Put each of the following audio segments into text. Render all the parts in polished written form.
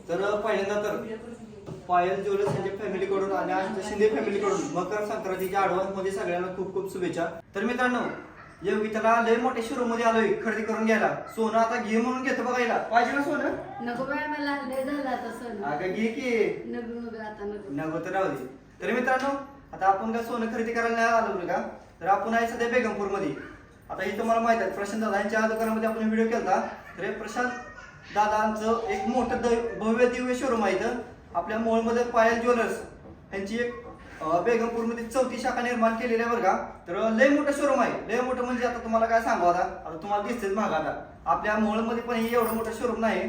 तर पहिल्यांदा तर पायल ज्वेलर्स यांच्या फॅमिलीकडून आणि आमच्या शिंदे फॅमिलीकडून मकर संक्रांतीच्या ऍडव्हान्स मध्ये सगळ्यांना खूप खूप शुभेच्छा. तर मित्रांनो, योगिताला लय मोठ्या शोरूम मध्ये आलोय खरेदी करून घ्यायला. सोनं आता घे म्हणून घेतो बघायला. पाहिजे ना सोनं? नको बाय, मला लय झालं आता सोनं. अगं घे की. नको आता नको. नको तर राहू दे. तर मित्रांनो, आता आपण काय सोनं खरेदी करायला नाही आलो का? तर आपण आहे सध्या बेगमपूर मध्ये. आता हे तुम्हाला माहित आहे, प्रशांत दादा यांच्या दुकानामध्ये आपण व्हिडिओ केला. तर प्रशांत दादांचं एक मोठं भव्य दिव्य शोरूम आहे इथं आपल्या मोहोळमध्ये. पायल ज्वेलर्स यांची एक बेगमपूर मध्ये 4थी शाखा निर्माण केलेली आहे बरं का. तर लय मोठं शोरूम आहे. लय मोठं म्हणजे आता तुम्हाला काय सांगू, आता तुम्हाला दिसतेच महाग. आता आपल्या मोहोळमध्ये पण एवढं मोठं शोरूम नाही.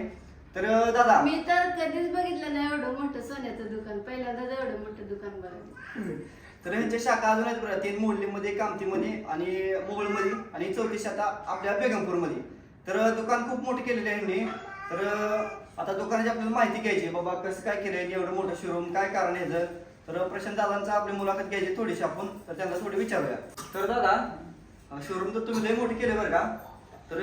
तर दादा, मी तर कधीच बघितलं नाही एवढं मोठं सोन्याचं दुकान. पहिल्यांदाच एवढं मोठं दुकान बघायचं. तर ह्यांच्या शाखा अजून आहेत बरं. 3 मोडलीमध्ये, कामतीमध्ये आणि मोहोळमध्ये आणि 4थी शाखा आपल्या बेगमपूरमध्ये. तर दुकान खूप मोठे केलेले आहे ह्यांनी. तर आता दुकानाची आपल्याला माहिती घ्यायची, बाबा कसं काय केलंय एवढं मोठं शोरूम, काय कारण आहे जर. तर प्रशांत दादांचा आपली मुलाखत घ्यायची थोडीशी आपण, तर त्यांना थोडी विचारूया. तर दादा, शोरूम तर तुम्ही लय मोठे केले बरं का. तर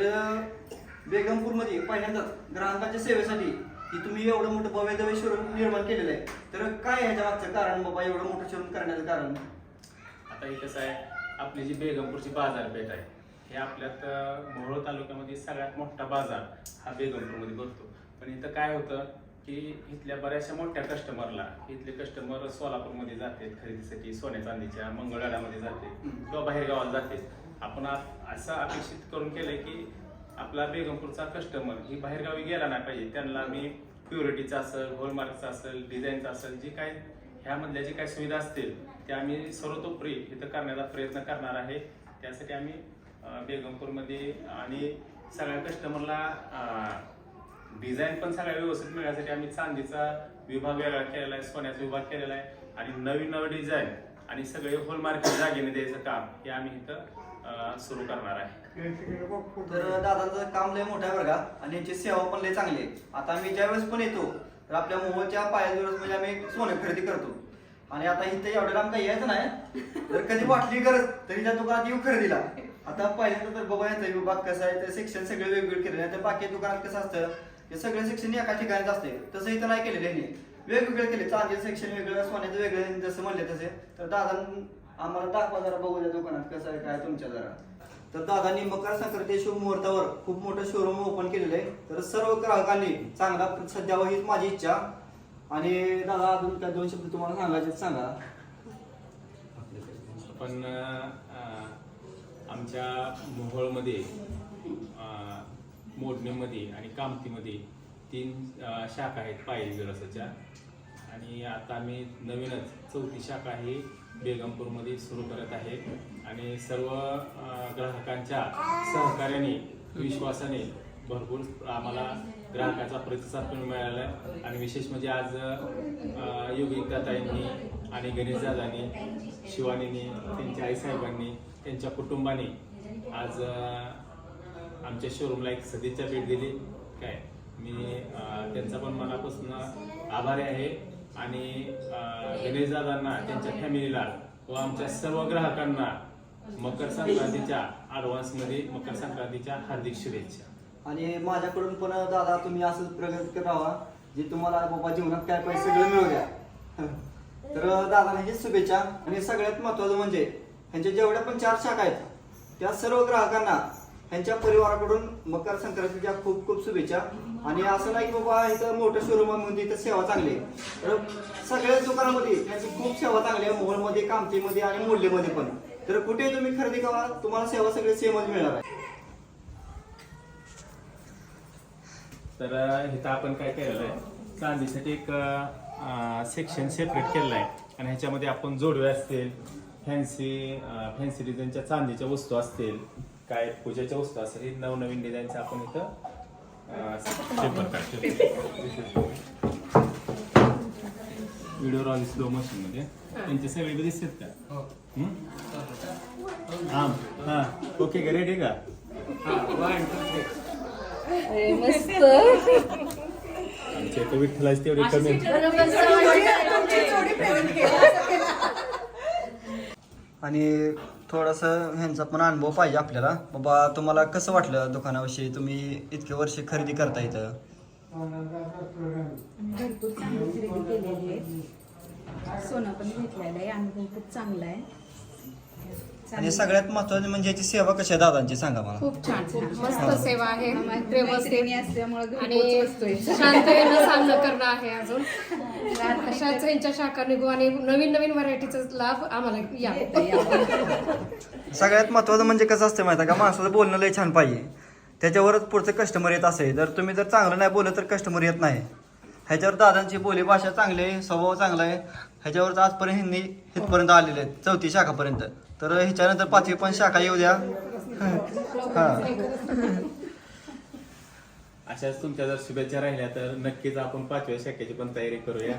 बेगमपूरमध्ये पहिल्यांदाच ग्राहकांच्या सेवेसाठी की तुम्ही एवढं मोठं भव्य शोरूम निर्माण केलेलं आहे. तर काय ह्याच्या मागचं कारण, बाबा एवढं मोठं शोरूम करण्याचं कारण? आता हे कसं आहे, आपली जी बेगमपूरची बाजारपेठ आहे, हे आपल्यात मोहोळ तालुक्यामध्ये सगळ्यात मोठा बाजार हा बेगमपूरमध्ये भरतो. पण इथं काय होतं की इथल्या बऱ्याचशा मोठ्या कस्टमरला, इथले कस्टमर सोलापूरमध्ये जाते खरेदीसाठी, सोन्या चांदीच्या मंगळवेढ्यामध्ये जाते किंवा बाहेर गावाला जाते. आपण असं अपेक्षित करून केलंय की आपला बेगमपूरचा कस्टमर ही बाहेरगावी गेला नाही पाहिजे. त्यांना मी प्युरिटीचा असेल, हॉलमार्कचा असेल, डिझाईनचा असेल, जे काय ह्यामधल्या जे काही सुविधा असतील त्या आम्ही सर्वतोपरी इथं करण्याचा प्रयत्न करणार आहे. त्यासाठी आम्ही बेगमपूरमध्ये आणि सगळ्या कस्टमरला डिझाईन पण सगळ्या व्यवस्थित मिळण्यासाठी आम्ही चांदीचा विभाग वेगळा केलेला आहे, सोन्याचा विभाग केलेला आहे आणि नवीन डिझाईन आणि सगळे हॉलमार्क जागेने द्यायचं काम हे आम्ही इथं सुरू करणार आहे. तर दादांचं काम लय मोठं आहे बरं का आणि यांची सेवा पण लय चांगली आहे. आता आम्ही ज्यावेळेस पण येतो तर आपल्या मोहोळच्या पायल ज्वेलर्स मध्ये आम्ही सोनं खरेदी करतो. आणि आता इथं एवढं लांब काही यायचं नाही, तर कधी वाटली गरज तरी त्या दुकानात येऊ खरेदीला. आता पहिल्यांदा तर बघा याचा विभाग कसा आहे, ते सेक्शन सगळे वेगवेगळे केलेले आहे. तर बाकी दुकानात कसं असतं, हे सगळे सेक्शन एका ठिकाणीच असते. तसं इथं नाही केलेलं आहे, वेगवेगळे केले. चांदीचं सेक्शन वेगळं, सोन्याचं वेगळं, जसं म्हणले तसे. तर दादा आम्हाला दाखवा जरा, बघू द्या दुकानात कसं आहे काय तुमच्या जरा. तर दादांनी मकर संक्रांती शुभ मुहूर्तावर खूप मोठं शोरूम ओपन केलेलं आहे. तर सर्व ग्राहकांनी चांगला प्रतिसाद द्यावा हीच माझी इच्छा. आणि दादा अजून काय 2 शब्द तुम्हाला सांगायचे सांगा. पण आमच्या मोहोळमध्ये, मोडणीमध्ये आणि कामतीमध्ये 3 शाखा आहेत पायल ज्वेलर्सच्या. आणि आता आम्ही नवीनच 4थी शाखा ही बेगमपूरमध्ये सुरू करत आहे. आणि सर्व ग्राहकांच्या सहकार्याने, विश्वासाने भरपूर आम्हाला ग्राहकाचा प्रतिसाद पण मिळाला आहे. आणि विशेष म्हणजे आज योगिताताईंनी आणि गणेशदादांनी, शिवानीने, त्यांच्या आईसाहेबांनी, त्यांच्या कुटुंबाने आज आमच्या शोरूमला एक सदिच्छा भेट दिली. काय मी त्यांचा पण मनापासून आभारी आहे. आणि गणेशदादांना, त्यांच्या फॅमिलीला व आमच्या सर्व ग्राहकांना मकर संक्रांतीच्या ॲडव्हान्समध्ये मकर संक्रांतीच्या हार्दिक शुभेच्छा. आणि माझ्याकडून पण दादा तुम्ही असंच प्रगती करत राहा, जे तुम्हाला बाबा जीवनात काय पाहिजे सगळं मिळू द्या. तर दादांना हीच शुभेच्छा. आणि सगळ्यात महत्वाचं म्हणजे ह्यांच्या जेवढ्या पण 4 शाखा आहेत त्या सर्व ग्राहकांना ह्यांच्या परिवाराकडून मकर संक्रांतीच्या खूप खूप शुभेच्छा. आणि असं नाही की बाबा इथं मोठं शोरूम म्हणजे इथं सेवा चांगली आहे, तर सगळ्याच दुकानामध्ये त्यांची खूप सेवा चांगली आहे. मोहोळमध्ये, कामतीमध्ये आणि मोडलीमध्ये पण. तर कुठे तुम्ही खरेदी करा, तुम्हाला सेवा सगळी सेमच मिळणार आहे. तर इथं आपण काय केलेलं आहे, चांदीसाठी एक सेक्शन सेपरेट केलेलं आहे. आणि ह्याच्यामध्ये आपण जोडवे असतील, फॅन्सी डिझाईनच्या चांदीच्या वस्तू असतील, काय पूजेच्या वस्तू असतील, हे नवनवीन डिझाईनचं आपण इथं पेपर काढतो. व्हिडिओ रॉल स्लो मशीन मध्ये त्यांचे सगळे दिसतात का? हां ओके का, रेडी का? मस्त. आमच्या इथं विठ्ठलाच तेवढी कमी. आणि थोडासा ह्यांचा पण अनुभव पाहिजे आपल्याला. बाबा तुम्हाला कसं वाटलं दुकानाविषयी, तुम्ही इतके वर्ष खरेदी करता इथं? भरपूर चांगली खरेदी केलेली आहे. सोनं पण घेतलेलं आहे. अनुभव खूप चांगला आहे. आणि सगळ्यात महत्वाचं म्हणजे याची सेवा कशी आहे दादांची सांगा मला. खूप छान मस्त सेवा आहे मैत्रिणी व्यवस्थित असल्यामुळे घरी आणि पोहोचतोय. शांततेनं सामना करणं आहे अजून अशाच यांच्या शाखा निघू आणि नवीन नवीन व्हरायटीचा लाभ आम्हाला यावा. सगळ्यात महत्वाचं म्हणजे कसं असतं माहिती आहे का, माणसाचं बोलणं लय छान पाहिजे, त्याच्यावरच पुढचं कस्टमर येत असेल. जर तुम्ही जर चांगलं नाही बोललं तर कस्टमर येत नाही. ह्याच्यावर दादांची बोली भाषा चांगली आहे, स्वभाव चांगला आहे. ह्याच्यावर आजपर्यंत ह्यांनी इथपर्यंत आलेले आहेत, 4थी शाखापर्यंत. तर ह्याच्यानंतर 5वी पण शाखा येऊ द्या. अशाच तुमच्या जर शुभेच्छा राहिल्या तर नक्कीच आपण 5व्या शाखेची पण तयारी करूया.